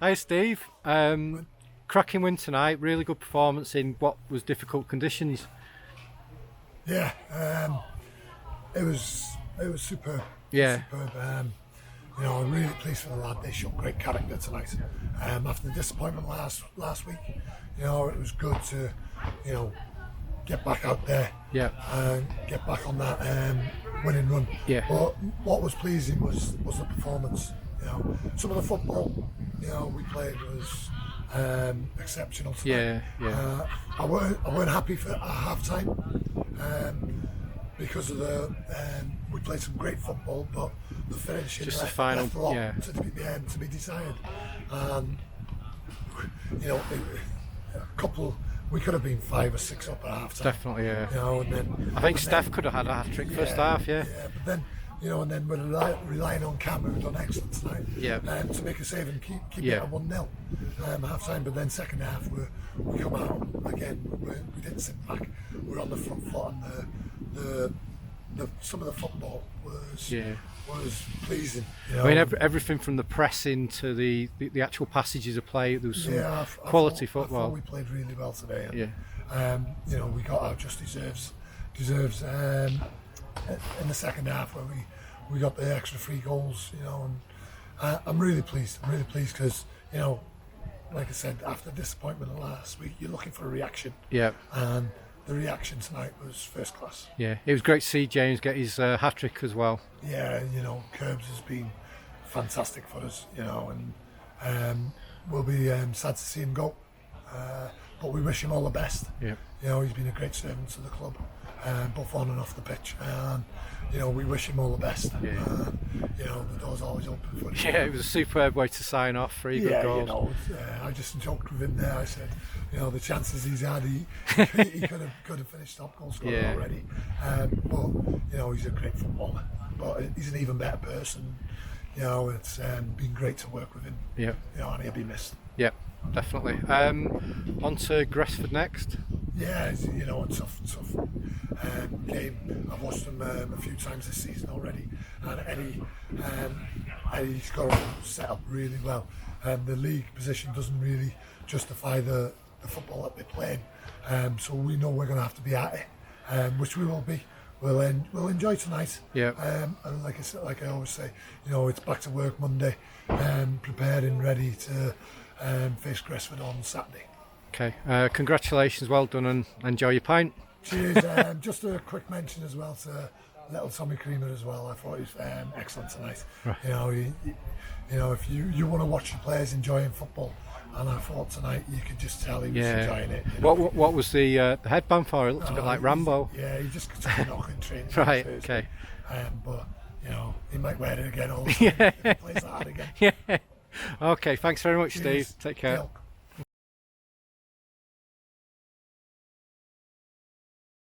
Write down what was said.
Hi Steve. Cracking win tonight. Really good performance in what was difficult conditions. Yeah, it was superb. Yeah. Superb. I'm really pleased for the lad. They showed great character tonight. After the disappointment last week, it was good to, get back out there. Yeah. And get back on that winning run. Yeah. But what was pleasing was the performance. Some of the football, we played was exceptional tonight. Yeah. I weren't happy for at half time because of the we played some great football, but the finishing Just left the final, a lot yeah. to be desired. A couple. We could have been 5 or 6 up at half time. Definitely, yeah. And then I think Steph could have had a hat-trick first half, yeah. Yeah, but then, and then we're relying on Cam, who's done excellent tonight, to make a save and keep it at 1-0 half time. But then second half, we come out again. We didn't sit back. We're on the front foot, and some of the football was pleasing. I mean, everything from the pressing to the actual passages of play. There was some quality football. I thought we played really well today. And, yeah. We got our just deserves in the second half where we got the extra 3 goals. And I'm really pleased. I'm really pleased because like I said, after the disappointment of last week, you're looking for a reaction. Yeah. And the reaction tonight was first class. Yeah, it was great to see James get his hat-trick as well. Yeah, Kirbs has been fantastic for us, and we'll be sad to see him go. But we wish him all the best. Yeah. He's been a great servant to the club, both on and off the pitch. And we wish him all the best. Yeah. The door's always open for him. Yeah, it was a superb way to sign off. 3 good goals. I just joked with him there. I said, the chances he's had, he could have finished top goal scorer already. But he's a great footballer. But he's an even better person. It's been great to work with him. Yeah. And he'll be missed. Yeah, definitely. On to Gresford next. Yeah, a tough game. I've watched them a few times this season already, and Eddie's got it set up really well. The league position doesn't really justify the football that they're playing, so we know we're going to have to be at it, which we will be. We'll enjoy tonight. Yeah. And like I always say, it's back to work Monday, prepared and ready to face Gresford on Saturday. Okay. Congratulations, well done, and enjoy your pint. Cheers. Just a quick mention as well to little Tommy Creamer as well. I thought he was excellent tonight. Right. If you want to watch your players enjoying football, and I thought tonight you could just tell he was enjoying it. What was the headband for? It looked a bit like Rambo. Yeah, he just took a knock in training. Right. Okay. But he might wear it again all the time if he plays that again. Yeah. Okay. Thanks very much, Cheers. Steve. Take care. Deal.